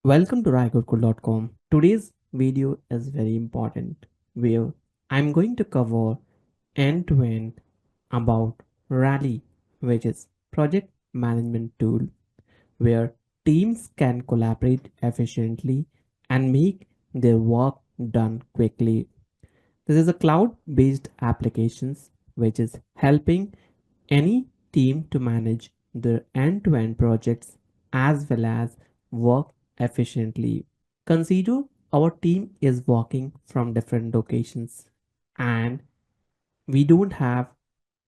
Welcome to RaiGurukul.com. Today's video is very important where I'm going to cover end to end about Rally, which is project management tool where teams can collaborate efficiently and make their work done quickly. This is a cloud-based applications which is helping any team to manage their end-to-end projects as well as work efficiently. Consider our team is working from different locations and we don't have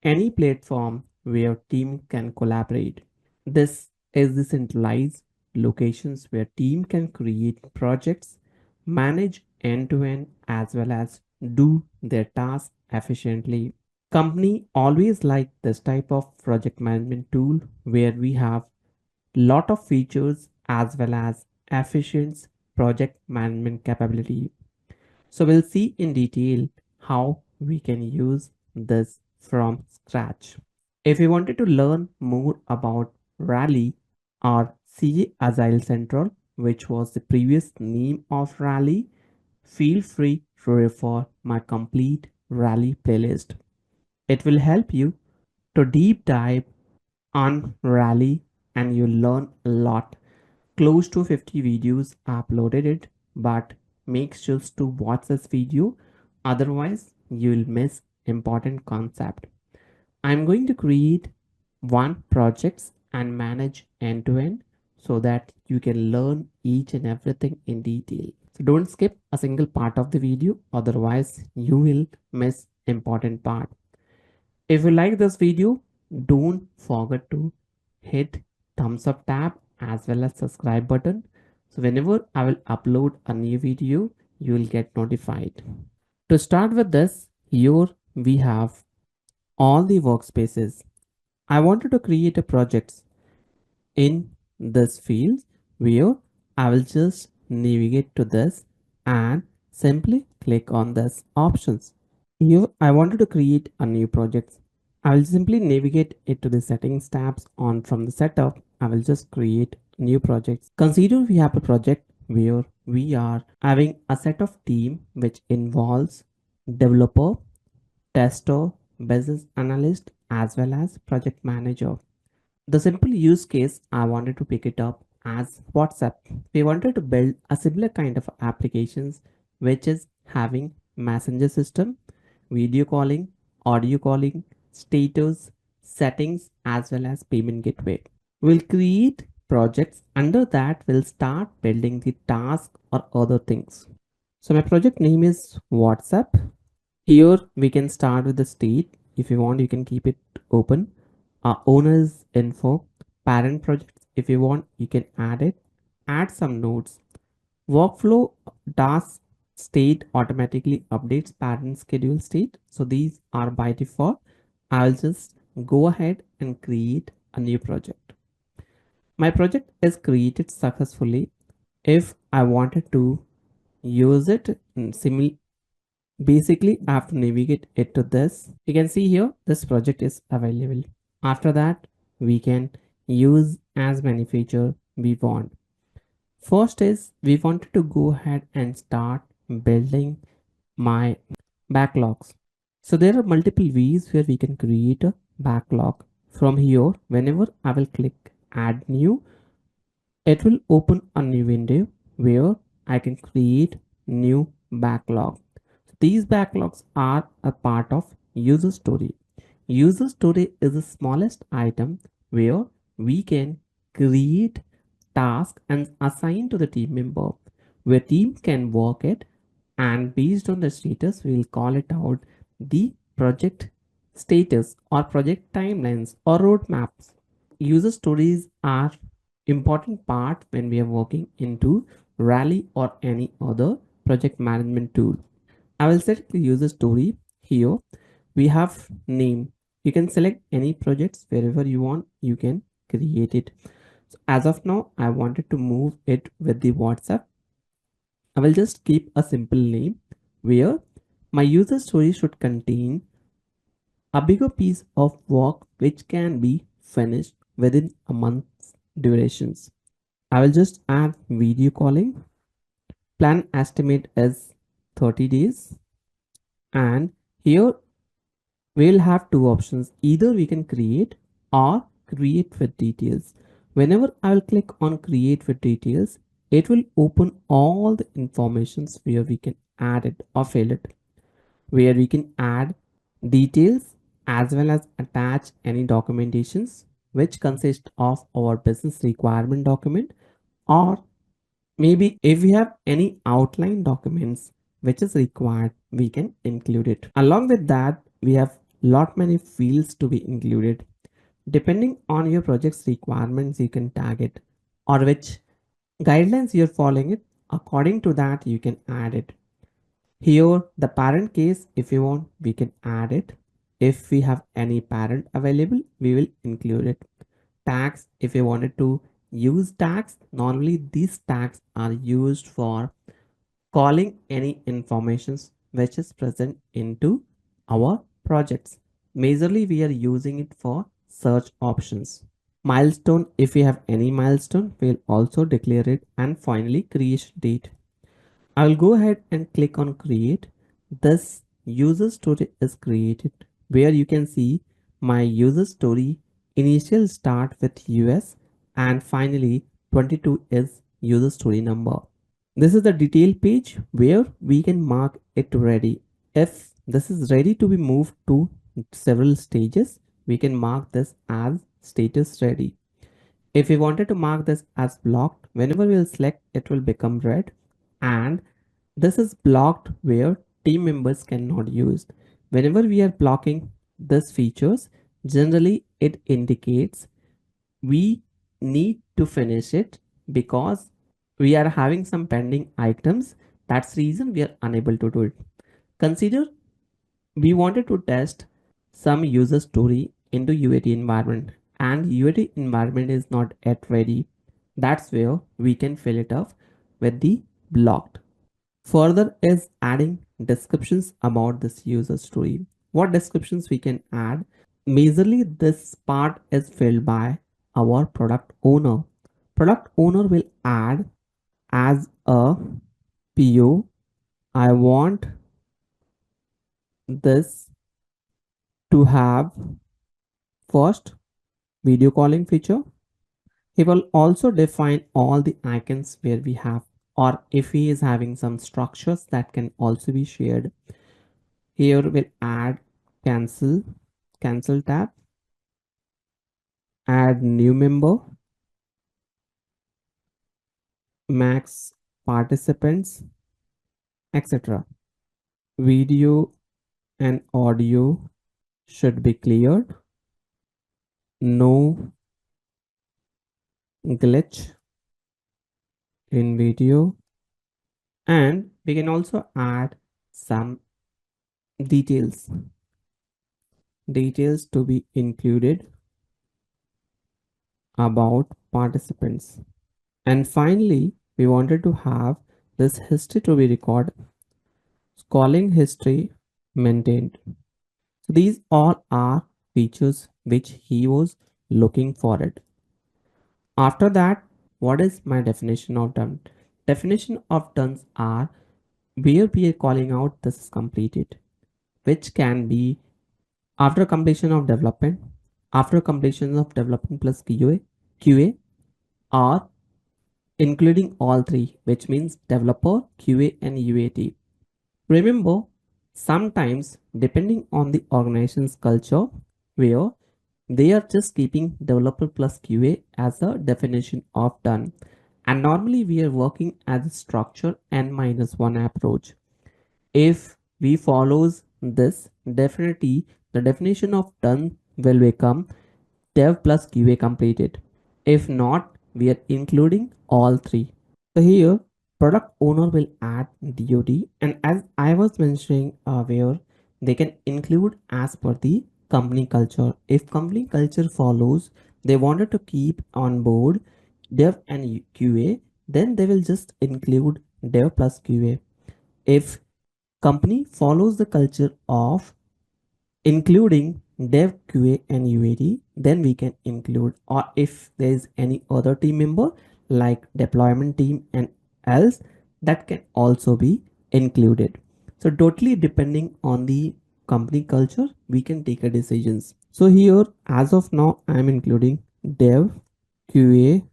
any platform where team can collaborate. This is the centralized locations where team can create projects, manage end to end as well as do their tasks efficiently. Company always like this type of project management tool where we have lot of features as well as efficient project management capability. So we'll see in detail how we can use this from scratch. If you wanted to learn more about Rally or CG Agile Central, which was the previous name of Rally, feel free to refer my complete Rally playlist. It will help you to deep dive on Rally and you'll learn a lot. Close to 50 videos uploaded it, but make sure to watch this video, otherwise you'll miss important concept. I'm going to create one projects and manage end to end so that you can learn each and everything in detail. So don't skip a single part of the video, otherwise you will miss important part. If you like this video, don't forget to hit thumbs up tab as well as subscribe button. So whenever I will upload a new video, you will get notified. To start with this, here we have all the workspaces. I wanted to create a project in this field where I will just navigate to this and simply click on this options. Here I wanted to create a new project. I will simply navigate it to the settings tabs on from the setup. I will just create new projects. Consider we have a project where we are having a set of team which involves developer, tester, business analyst, as well as project manager. The simple use case I wanted to pick it up as WhatsApp. We wanted to build a similar kind of applications which is having messenger system, video calling, audio calling, status, settings as well as payment gateway. We'll create projects under that we'll start building the task or other things. So my project name is WhatsApp. Here we can start with the state. If you want, you can keep it open. Owners info, parent projects. If you want, you can add it. Add some notes. Workflow task state automatically updates parent schedule state. So these are by default. I'll just go ahead and create a new project. My project is created successfully. If I wanted to use it in basically, I have to navigate it to this. You can see here, this project is available. After that, we can use as many features we want. First is we wanted to go ahead and start building my backlogs. So there are multiple ways where we can create a backlog. From here, whenever I will click add new, it will open a new window where I can create new backlog. These backlogs are a part of user story. User story is the smallest item where we can create task and assign to the team member where team can work it, and based on the status we will call it out the project status or project timelines or roadmaps. User stories are important part when we are working into Rally or any other project management tool. I will set the user story here. We have name. You can select any projects wherever you want. You can create it. So as of now, I wanted to move it with the WhatsApp. I will just keep a simple name where my user story should contain a bigger piece of work which can be finished within a month's durations. I will just add video calling. Plan estimate is 30 days. And here we'll have two options. Either we can create or create with details. Whenever I will click on create with details, it will open all the informations where we can add it or fill it, where we can add details as well as attach any documentations which consist of our business requirement document, or maybe if we have any outline documents which is required, we can include it. Along with that, we have lot many fields to be included. Depending on your project's requirements, you can tag it, or which guidelines you're following it. According to that, you can add it. Here, the parent case, if you want, we can add it. If we have any parent available, we will include it. Tags, if you wanted to use tags, normally these tags are used for calling any informations which is present into our projects. Majorly, we are using it for search options. Milestone, if we have any milestone, we'll also declare it. And finally, creation date. I'll go ahead and click on create. This user story is created where you can see my user story initial start with US and finally 22 is user story number. This is the detail page where we can mark it ready. If this is ready to be moved to several stages, we can mark this as status ready. If we wanted to mark this as blocked, whenever we'll select, it will become red. And this is blocked where team members cannot use. Whenever we are blocking this features, generally it indicates we need to finish it because we are having some pending items. That's the reason we are unable to do it. Consider we wanted to test some user story into UAT environment and UAT environment is not yet ready. That's where we can fill it up with the blocked. Further is adding descriptions about this user story. What descriptions we can add? Majorly this part is filled by our product owner. Product owner will add as a PO. I want this to have first video calling feature. He will also define all the icons where we have, or if he is having some structures that can also be shared. Here we'll add cancel, cancel tab, add new member, max participants, etc. Video and audio should be cleared. No glitch in video. And we can also add some details to be included about participants. And finally, we wanted to have this history to be recorded, calling history maintained. So these all are features which he was looking for it. After that, what is my definition of done? Definition of done are where we are calling out this is completed, which can be after completion of development, after completion of development plus QA, or including all three, which means developer, QA, and UAT. Remember, sometimes depending on the organization's culture, where they are just keeping developer plus QA as a definition of done. And normally we are working as a structure n-1 approach. If we follows this, definitely the definition of done will become dev plus QA completed. If not, we are including all three. So here, product owner will add DOD, and as I was mentioning where they can include as per the company culture. If company culture follows, they wanted to keep on board dev and QA, then they will just include dev plus QA. If company follows the culture of including dev, QA, and UAT, then we can include, or if there is any other team member like deployment team and else, that can also be included. So totally depending on the company culture, we can take a decisions. So here, as of now, I'm including dev, QA,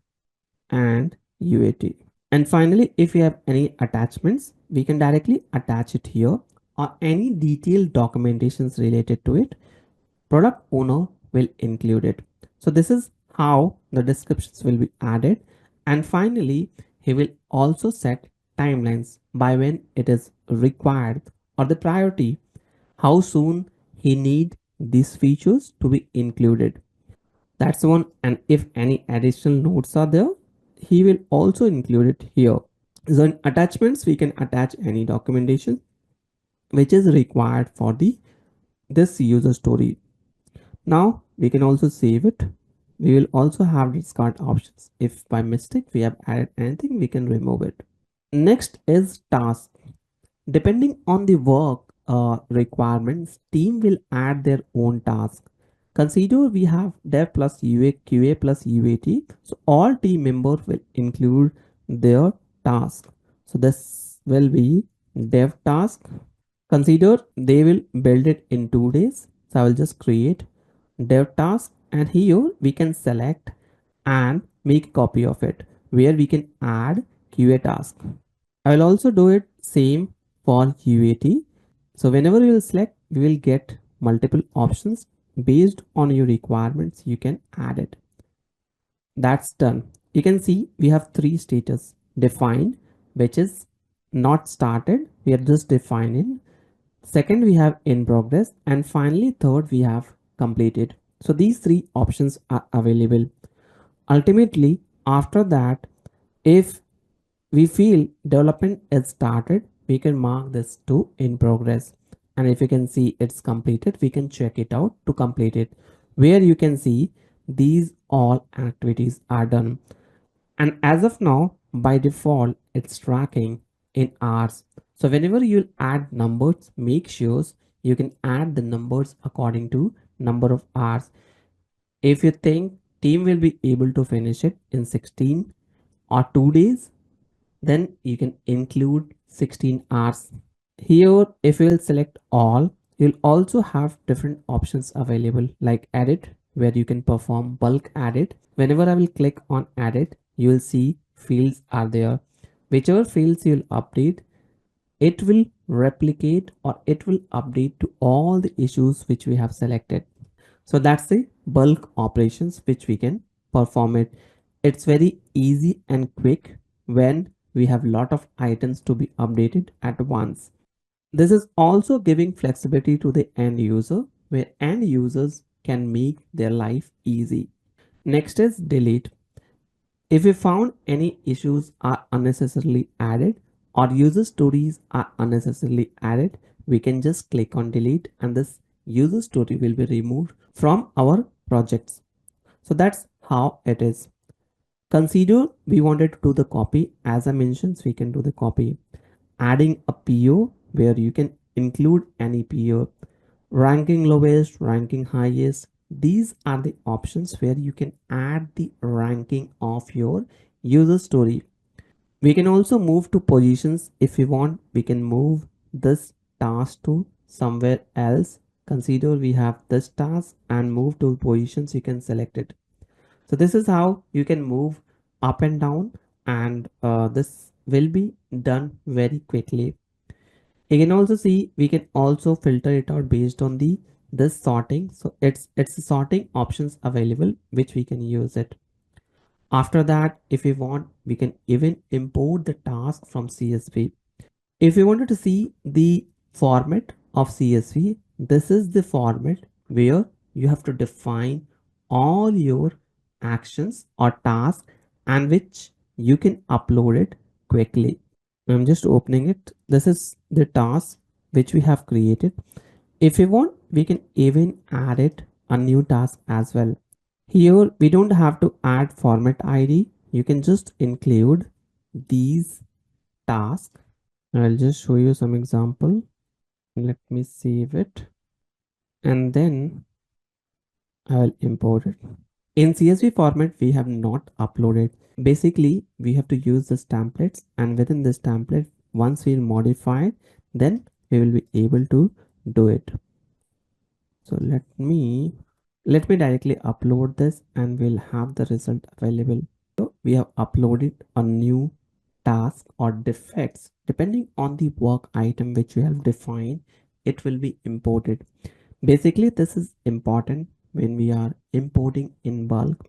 and UAT. And finally, if you have any attachments, we can directly attach it here, or any detailed documentations related to it, product owner will include it. So this is how the descriptions will be added. And finally, he will also set timelines by when it is required, or the priority, how soon he need these features to be included. That's one. And if any additional notes are there, he will also include it here. So in attachments, we can attach any documentation which is required for the this user story. Now we can also save it. We will also have discard options. If by mistake we have added anything, we can remove it. Next is task. Depending on the work requirements, team will add their own task. Consider we have dev plus UA, QA plus UAT. So all team members will include their task. So this will be dev task. Consider they will build it in 2 days. So I will just create dev task, and here we can select and make a copy of it where we can add QA task. I will also do it same for UAT. So whenever you will select, you will get multiple options based on your requirements. You can add it. That's done. You can see we have three status defined, which is not started. We are just defining. Second, we have in progress, and finally, third, we have completed. So these three options are available. Ultimately, after that, if we feel development is started, we can mark this to in progress. And if you can see it's completed, we can check it out to complete it, where you can see these all activities are done. And as of now, by default, it's tracking in hours. So whenever you add numbers, make sure you can add the numbers according to number of hours. If you think team will be able to finish it in 16 or 2 days, then you can include 16 hours. Here, if you will select all, you'll also have different options available like edit, where you can perform bulk edit. Whenever I will click on edit, you will see fields are there. Whichever fields you'll update, it will replicate or it will update to all the issues which we have selected. So that's the bulk operations which we can perform it. It's very easy and quick when we have lot of items to be updated at once. This is also giving flexibility to the end user, where end users can make their life easy. Next is delete. If we found any issues are unnecessarily added or user stories are unnecessarily added, we can just click on delete and this user story will be removed from our projects. So that's how it is. Consider we wanted to do the copy. As I mentioned, so we can do the copy. Adding a PO where you can include any PO. Ranking lowest, ranking highest. These are the options where you can add the ranking of your user story. We can also move to positions if we want. We can move this task to somewhere else. Consider we have this task and move to positions. You can select it. So this is how you can move up and down, and this will be done very quickly. You can also see we can also filter it out based on the this sorting. So it's sorting options available which we can use it. After that, if we want, we can even import the task from CSV. If you wanted to see the format of CSV, this is the format where you have to define all your actions or tasks and which you can upload it quickly. I'm just opening it. This is the task which we have created. If you want, we can even add it a new task as well. Here, we don't have to add format ID. You can just include these tasks. I'll just show you some example. Let me save it and then I'll import it. In CSV format, we have not uploaded. Basically, we have to use this templates, and within this template, once we modify it, then we will be able to do it. So let me directly upload this and we'll have the result available. So we have uploaded a new task or defects depending on the work item which you have defined, it will be imported. Basically, this is important when we are importing in bulk,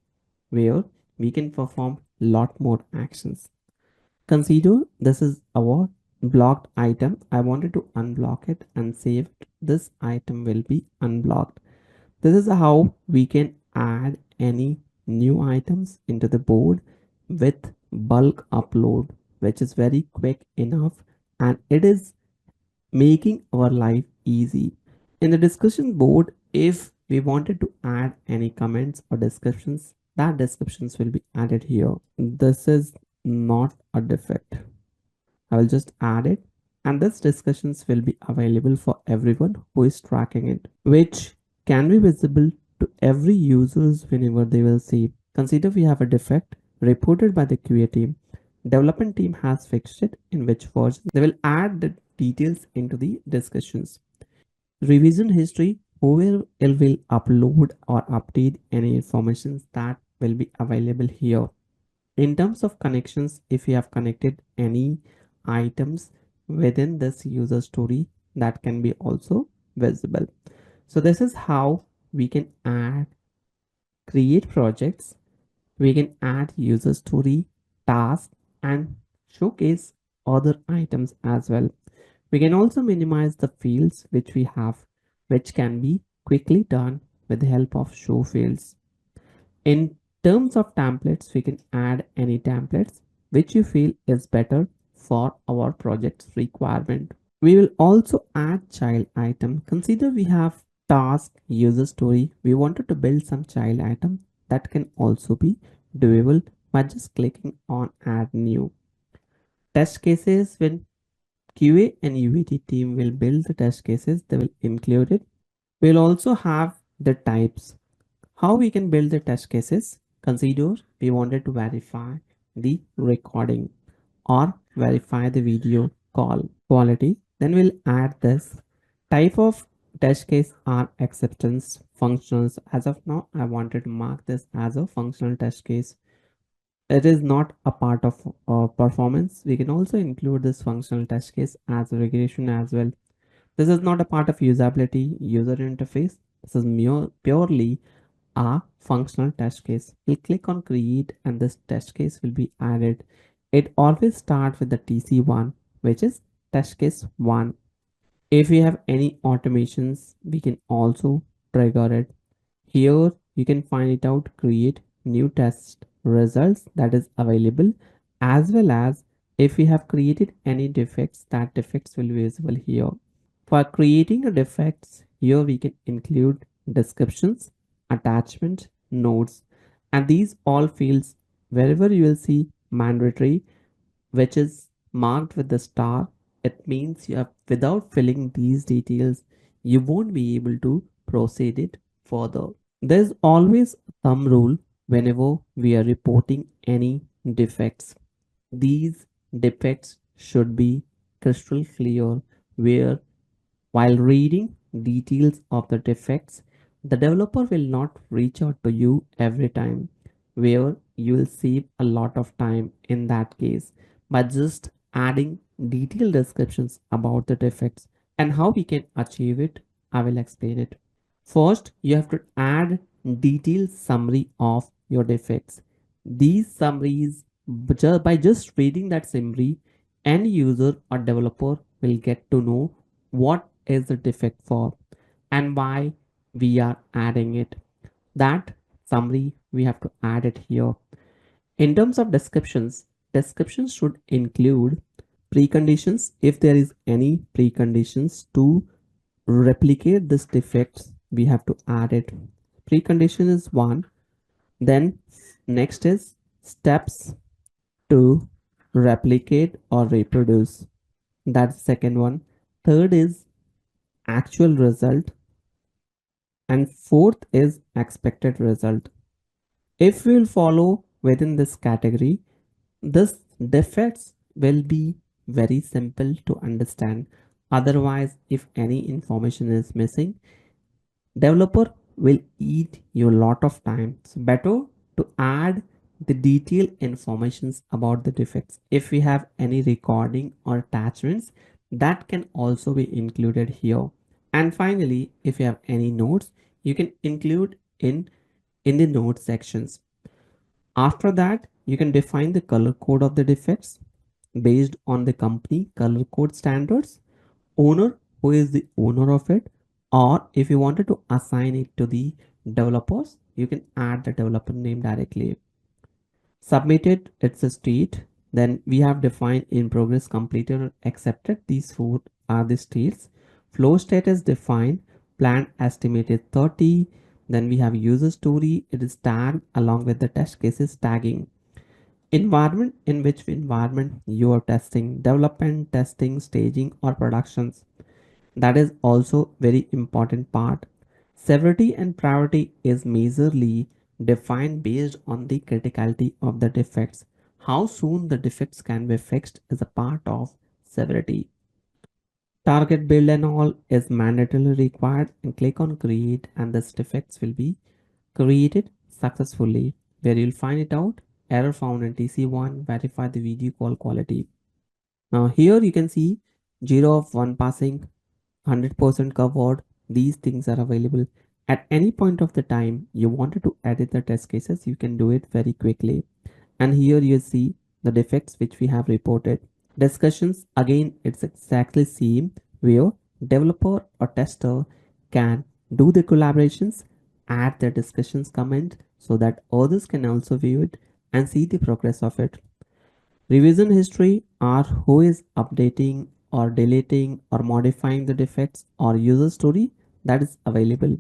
where we can perform lot more actions. Consider this is our blocked item. I wanted to unblock it and save it. This item will be unblocked. This is how we can add any new items into the board with bulk upload, which is very quick enough, and it is making our life easy. In the discussion board, if we wanted to add any comments or descriptions, that descriptions will be added here. This is not a defect. I will just add it, and this discussions will be available for everyone who is tracking it, which can be visible to every users whenever they will see. Consider we have a defect reported by the QA team. Development team has fixed it, in which version they will add the details into the discussions. Revision history, whoever will upload or update any information that will be available here. In terms of connections, if you have connected any items within this user story, that can be also visible. So this is how we can create projects, we can add user story, task, and showcase other items as well. We can also minimize the fields which we have, which can be quickly done with the help of show fields. In terms of templates, we can add any templates which you feel is better for our project's requirement. We will also add child item. Consider we have task user story. We wanted to build some child item that can also be doable by just clicking on add new. Test cases, when QA and UAT team will build the test cases, they will include it. We'll also have the types. How we can build the test cases? Consider we wanted to verify the recording or verify the video call quality. Then we'll add this type of test case are acceptance functions. As of now, I wanted to mark this as a functional test case. It is not a part of performance. We can also include this functional test case as a regression as well. This is not a part of usability user interface. This is purely a functional test case. We'll click on create and this test case will be added. It always starts with the TC1, which is test case 1. If we have any automations, we can also trigger it. Here you can find it out, create new test results that is available, as well as if we have created any defects, that defects will be visible here. For creating a defects, here we can include descriptions, attachment, notes, and these all fields wherever you will see mandatory, which is marked with the star, it means you have without filling these details, you won't be able to proceed it further. There's always a thumb rule whenever we are reporting any defects. These defects should be crystal clear, where while reading details of the defects, the developer will not reach out to you every time, where you will save a lot of time in that case by just adding detailed descriptions about the defects and how we can achieve it. I will explain it. First, you have to add detailed summary of your defects. These summaries, by just reading that summary, any user or developer will get to know what is the defect for and why we are adding it. That summary we have to add it here. In terms of descriptions, descriptions should include preconditions. If there is any preconditions to replicate this defects, we have to add it. Precondition is one. Then next is steps to replicate or reproduce. That's the second one. Third is actual result, and fourth is expected result. If we will follow within this category. This defects will be very simple to understand. Otherwise, if any information is missing, developer will eat you a lot of time. It's better to add the detailed informations about the defects. If we have any recording or attachments, that can also be included here. And finally, if you have any notes, you can include in the notes sections. After that, you can define the color code of the defects based on the company color code standards, owner, who is the owner of it, or if you wanted to assign it to the developers, you can add the developer name directly. Submitted, it's a state. Then we have defined in progress, completed, or accepted. These four are the states. Flow state is defined, plan estimated 30. Then we have user story, it is tagged along with the test cases tagging. Environment, in which environment you are testing, development, testing, staging, or productions. That is also very important part. Severity and priority is majorly defined based on the criticality of the defects. How soon the defects can be fixed is a part of severity. Target build and all is mandatorily required, and click on create and this defects will be created successfully. Where you'll find it out, error found in TC1, verify the video call quality. Now here you can see 0 of 1 passing, 100% covered. These things are available at any point of the time you wanted to edit the test cases. You can do it very quickly. And here you see the defects which we have reported. Discussions, again it's exactly same, where developer or tester can do the collaborations, add the discussions comment so that others can also view it and see the progress of it. Revision history are who is updating or deleting or modifying the defects or user story that is available.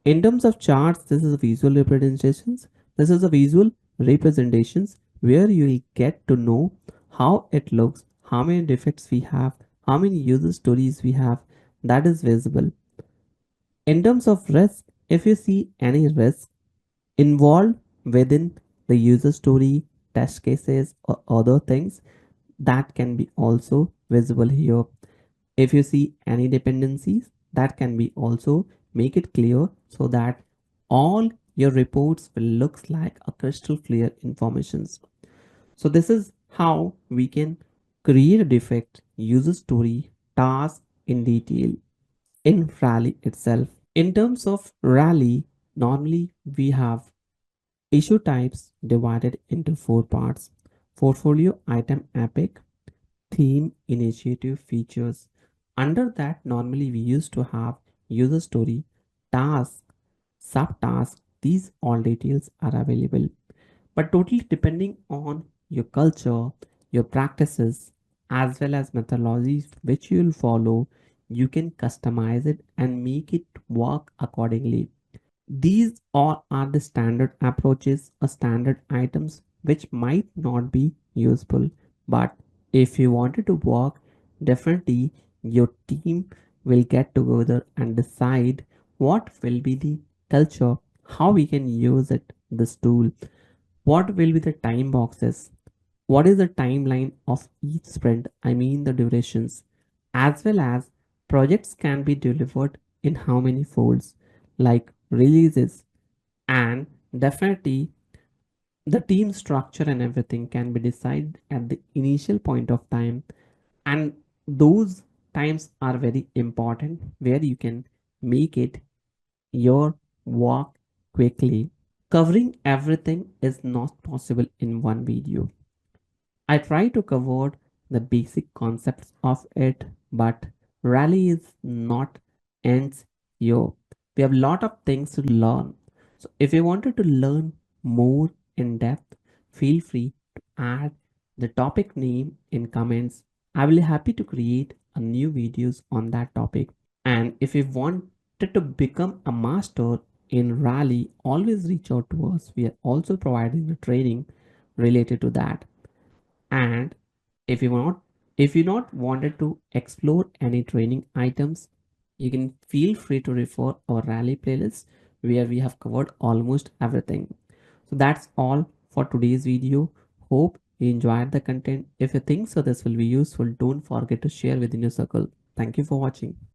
In terms of charts, this is a visual representations. This is a visual representations where you will get to know how it looks, how many defects we have, how many user stories we have. That is visible. In terms of risk, if you see any risk involved within the user story, test cases, or other things, that can be also visible here. If you see any dependencies, that can be also make it clear so that all your reports will look like a crystal clear informations. So this is how we can create a defect, user story, task in detail in Rally itself. In terms of Rally, normally we have issue types divided into four parts: portfolio, item, epic, theme, initiative, features. Under that, normally we used to have user story, task, subtask. These all details are available, but totally depending on your culture, your practices, as well as methodologies which you will follow, you can customize it and make it work accordingly. These all are the standard approaches or standard items which might not be useful. But if you wanted to work, definitely your team will get together and decide what will be the culture, how we can use it, this tool, what will be the time boxes, what is the timeline of each sprint, I mean the durations, as well as projects can be delivered in how many folds, like releases, and definitely the team structure and everything can be decided at the initial point of time. And those times are very important where you can make it your work quickly. Covering everything is not possible in one video. I try to cover the basic concepts of it, but Rally is not ends here. We have a lot of things to learn. So if you wanted to learn more in depth, feel free to add the topic name in comments. I will be happy to create a new videos on that topic. And if you wanted to become a master in Rally, always reach out to us. We are also providing the training related to that. And if you not if you not wanted to explore any training items, you can feel free to refer our Rally playlist where we have covered almost everything. So that's all for today's video. Hope you enjoyed the content. If you think so this will be useful, don't forget to share within your circle. Thank you for watching.